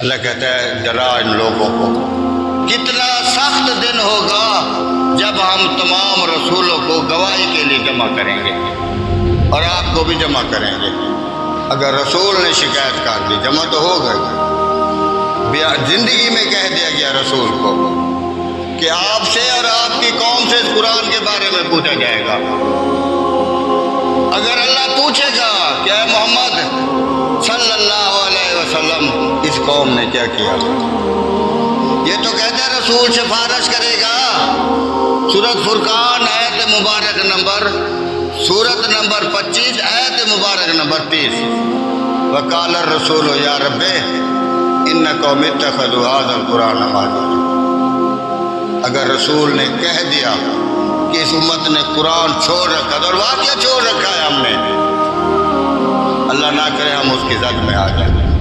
अल्लाह कहता है डरा इन लोगों को, कितना सख्त दिन होगा जब हम तमाम रसूलों को गवाही के लिए जमा करेंगे और आपको भी जमा करेंगे। अगर रसूल ने शिकायत कर दी, जमा तो हो गई, जिंदगी में कह दिया गया रसूल को कि आपसे और आपकी कौम से इस कुरान के बारे में पूछा जाएगा। अगर अल्लाह पूछेगा क्या मोहम्मद सल्लल्लाहु अलैहि वसल्लम इस कौम ने क्या किया, ये तो कहते हैं रसूल सिफारिश करेगा। सूरत फुरकान आयत मुबारक नंबर 25 आयत मुबारक नंबर 30, वकाल रसूल या रब्बे इन्न कौमी इत्तखज़ू हाज़ल कुरान महजूरा। अगर रसूल ने कह दिया कि इस उम्मत ने कुरान छोड़ रखा और वाक़या छोड़ रखा है हमने, अल्लाह ना करे हम उसकी ज़द में आ जाए।